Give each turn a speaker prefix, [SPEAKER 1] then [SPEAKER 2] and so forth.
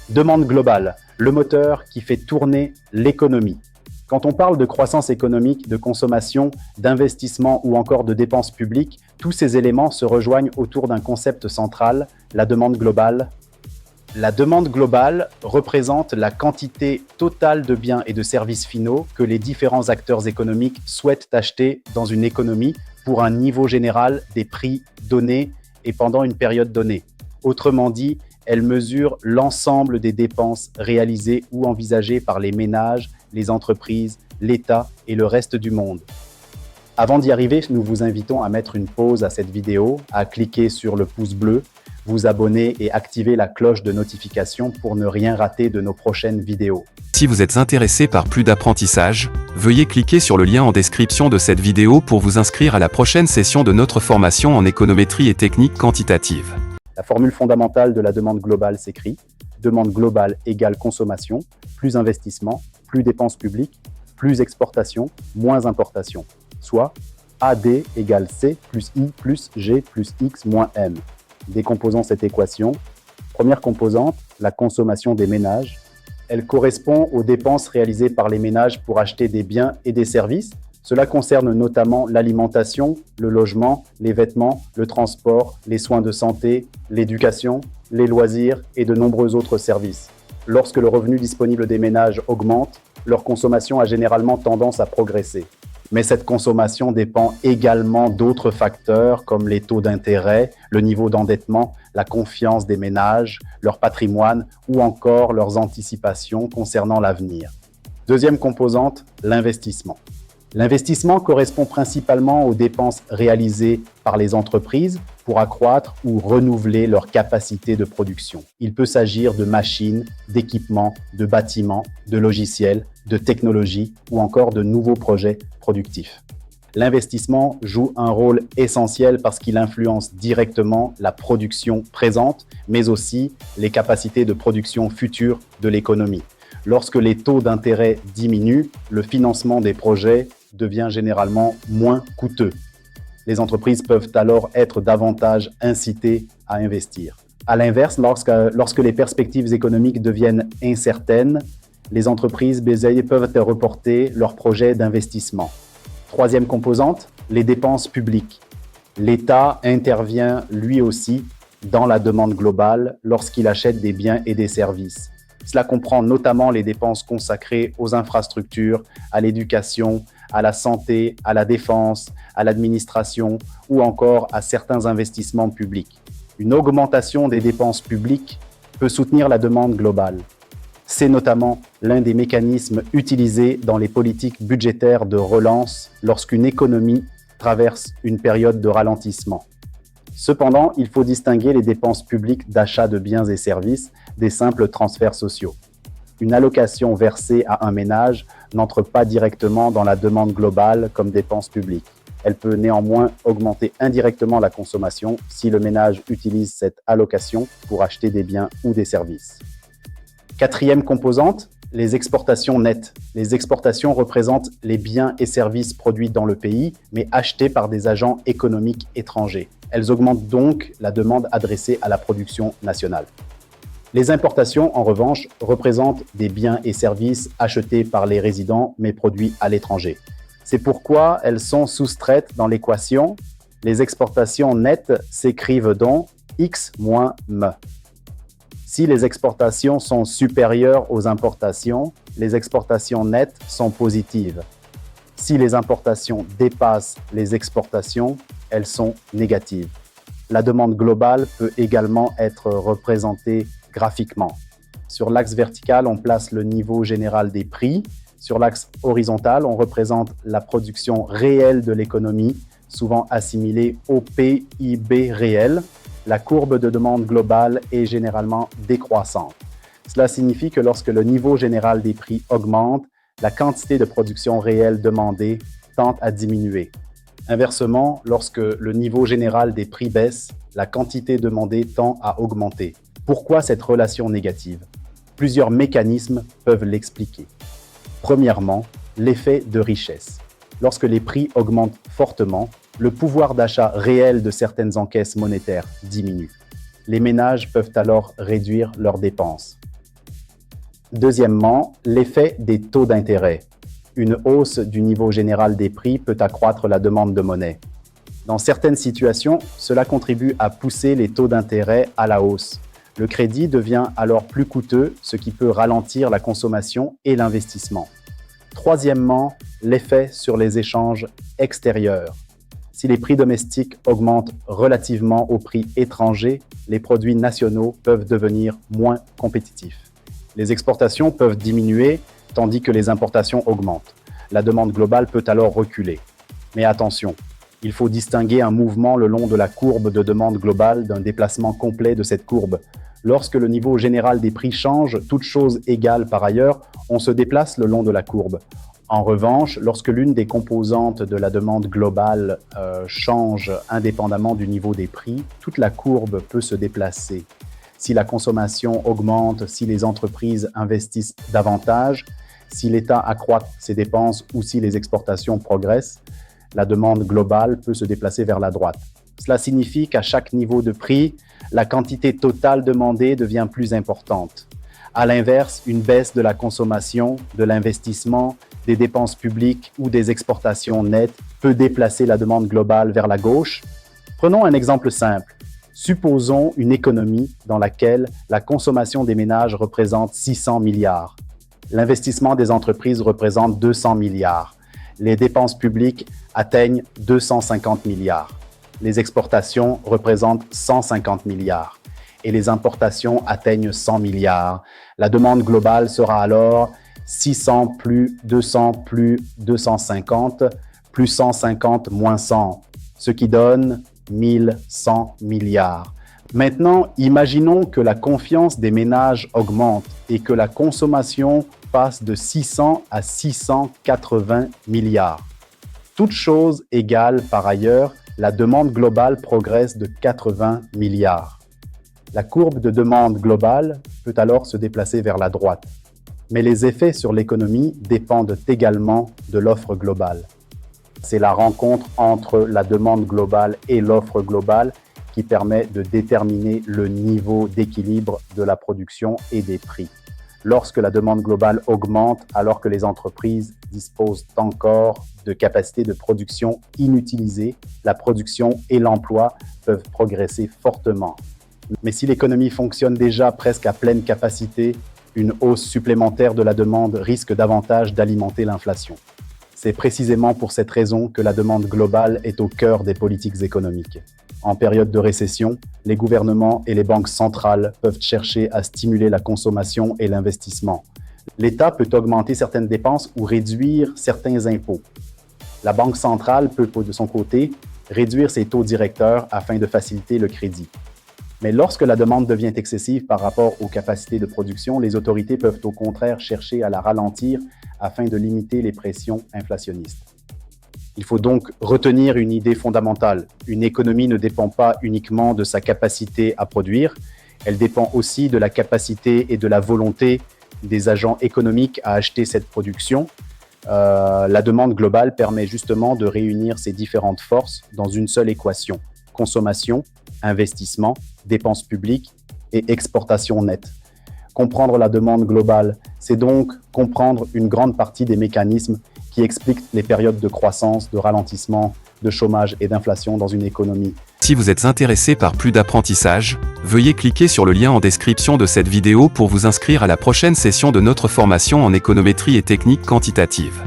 [SPEAKER 1] Demande globale, le moteur qui fait tourner l'économie. Quand on parle de croissance économique, de consommation, d'investissement ou encore de dépenses publiques, tous ces éléments se rejoignent autour d'un concept central, la demande globale. La demande globale représente la quantité totale de biens et de services finaux que les différents acteurs économiques souhaitent acheter dans une économie pour un niveau général des prix donnés et pendant une période donnée. Autrement dit, elle mesure l'ensemble des dépenses réalisées ou envisagées par les ménages, les entreprises, l'État et le reste du monde. Avant d'y arriver, nous vous invitons à mettre une pause à cette vidéo, à cliquer sur le pouce bleu, vous abonner et activer la cloche de notification pour ne rien rater de nos prochaines vidéos.
[SPEAKER 2] Si vous êtes intéressé par plus d'apprentissage, veuillez cliquer sur le lien en description de cette vidéo pour vous inscrire à la prochaine session de notre formation en économétrie et techniques quantitatives.
[SPEAKER 1] La formule fondamentale de la demande globale s'écrit « Demande globale égale consommation, plus investissement, plus dépenses publiques, plus exportation, moins importation », soit AD égale C plus I plus G plus X moins M. Décomposons cette équation. Première composante, la consommation des ménages. Elle correspond aux dépenses réalisées par les ménages pour acheter des biens et des services. Cela concerne notamment l'alimentation, le logement, les vêtements, le transport, les soins de santé, l'éducation, les loisirs et de nombreux autres services. Lorsque le revenu disponible des ménages augmente, leur consommation a généralement tendance à progresser. Mais cette consommation dépend également d'autres facteurs comme les taux d'intérêt, le niveau d'endettement, la confiance des ménages, leur patrimoine ou encore leurs anticipations concernant l'avenir. Deuxième composante, l'investissement. L'investissement correspond principalement aux dépenses réalisées par les entreprises pour accroître ou renouveler leur capacité de production. Il peut s'agir de machines, d'équipements, de bâtiments, de logiciels, de technologies ou encore de nouveaux projets productifs. L'investissement joue un rôle essentiel parce qu'il influence directement la production présente, mais aussi les capacités de production futures de l'économie. Lorsque les taux d'intérêt diminuent, le financement des projets devient généralement moins coûteux. Les entreprises peuvent alors être davantage incitées à investir. À l'inverse, lorsque les perspectives économiques deviennent incertaines, les entreprises peuvent reporter leurs projets d'investissement. Troisième composante, les dépenses publiques. L'État intervient lui aussi dans la demande globale lorsqu'il achète des biens et des services. Cela comprend notamment les dépenses consacrées aux infrastructures, à l'éducation, à la santé, à la défense, à l'administration ou encore à certains investissements publics. Une augmentation des dépenses publiques peut soutenir la demande globale. C'est notamment l'un des mécanismes utilisés dans les politiques budgétaires de relance lorsqu'une économie traverse une période de ralentissement. Cependant, il faut distinguer les dépenses publiques d'achat de biens et services des simples transferts sociaux. Une allocation versée à un ménage n'entre pas directement dans la demande globale comme dépense publique. Elle peut néanmoins augmenter indirectement la consommation si le ménage utilise cette allocation pour acheter des biens ou des services. Quatrième composante, les exportations nettes. Les exportations représentent les biens et services produits dans le pays, mais achetés par des agents économiques étrangers. Elles augmentent donc la demande adressée à la production nationale. Les importations, en revanche, représentent des biens et services achetés par les résidents, mais produits à l'étranger. C'est pourquoi elles sont soustraites dans l'équation. Les exportations nettes s'écrivent donc X moins M. Si les exportations sont supérieures aux importations, les exportations nettes sont positives. Si les importations dépassent les exportations, elles sont négatives. La demande globale peut également être représentée graphiquement. Sur l'axe vertical, on place le niveau général des prix. Sur l'axe horizontal, on représente la production réelle de l'économie, souvent assimilée au PIB réel. La courbe de demande globale est généralement décroissante. Cela signifie que lorsque le niveau général des prix augmente, la quantité de production réelle demandée tend à diminuer. Inversement, lorsque le niveau général des prix baisse, la quantité demandée tend à augmenter. Pourquoi cette relation négative? Plusieurs mécanismes peuvent l'expliquer. Premièrement, l'effet de richesse. Lorsque les prix augmentent fortement, le pouvoir d'achat réel de certaines encaisses monétaires diminue. Les ménages peuvent alors réduire leurs dépenses. Deuxièmement, l'effet des taux d'intérêt. Une hausse du niveau général des prix peut accroître la demande de monnaie. Dans certaines situations, cela contribue à pousser les taux d'intérêt à la hausse. Le crédit devient alors plus coûteux, ce qui peut ralentir la consommation et l'investissement. Troisièmement, l'effet sur les échanges extérieurs. Si les prix domestiques augmentent relativement aux prix étrangers, les produits nationaux peuvent devenir moins compétitifs. Les exportations peuvent diminuer tandis que les importations augmentent. La demande globale peut alors reculer. Mais attention, il faut distinguer un mouvement le long de la courbe de demande globale d'un déplacement complet de cette courbe. Lorsque le niveau général des prix change, toutes choses égales par ailleurs, on se déplace le long de la courbe. En revanche, lorsque l'une des composantes de la demande globale change indépendamment du niveau des prix, toute la courbe peut se déplacer. Si la consommation augmente, si les entreprises investissent davantage, si l'État accroît ses dépenses ou si les exportations progressent, la demande globale peut se déplacer vers la droite. Cela signifie qu'à chaque niveau de prix, la quantité totale demandée devient plus importante. À l'inverse, une baisse de la consommation, de l'investissement, des dépenses publiques ou des exportations nettes peut déplacer la demande globale vers la gauche. Prenons un exemple simple. Supposons une économie dans laquelle la consommation des ménages représente 600 milliards. L'investissement des entreprises représente 200 milliards. Les dépenses publiques atteignent 250 milliards. Les exportations représentent 150 milliards. Et les importations atteignent 100 milliards. La demande globale sera alors 600 plus 200 plus 250 plus 150 moins 100, ce qui donne 1100 milliards. Maintenant, imaginons que la confiance des ménages augmente et que la consommation passe de 600 à 680 milliards. Toutes choses égales par ailleurs, la demande globale progresse de 80 milliards. La courbe de demande globale peut alors se déplacer vers la droite. Mais les effets sur l'économie dépendent également de l'offre globale. C'est la rencontre entre la demande globale et l'offre globale qui permet de déterminer le niveau d'équilibre de la production et des prix. Lorsque la demande globale augmente, alors que les entreprises disposent encore de capacités de production inutilisées, la production et l'emploi peuvent progresser fortement. Mais si l'économie fonctionne déjà presque à pleine capacité, une hausse supplémentaire de la demande risque davantage d'alimenter l'inflation. C'est précisément pour cette raison que la demande globale est au cœur des politiques économiques. En période de récession, les gouvernements et les banques centrales peuvent chercher à stimuler la consommation et l'investissement. L'État peut augmenter certaines dépenses ou réduire certains impôts. La Banque centrale peut, de son côté, réduire ses taux directeurs afin de faciliter le crédit. Mais lorsque la demande devient excessive par rapport aux capacités de production, les autorités peuvent au contraire chercher à la ralentir afin de limiter les pressions inflationnistes. Il faut donc retenir une idée fondamentale. Une économie ne dépend pas uniquement de sa capacité à produire, elle dépend aussi de la capacité et de la volonté des agents économiques à acheter cette production. La demande globale permet justement de réunir ces différentes forces dans une seule équation. Consommation, investissement, dépenses publiques et exportation nette. Comprendre la demande globale, c'est donc comprendre une grande partie des mécanismes qui expliquent les périodes de croissance, de ralentissement, de chômage et d'inflation dans une économie.
[SPEAKER 2] Si vous êtes intéressé par plus d'apprentissage, veuillez cliquer sur le lien en description de cette vidéo pour vous inscrire à la prochaine session de notre formation en économétrie et technique quantitative.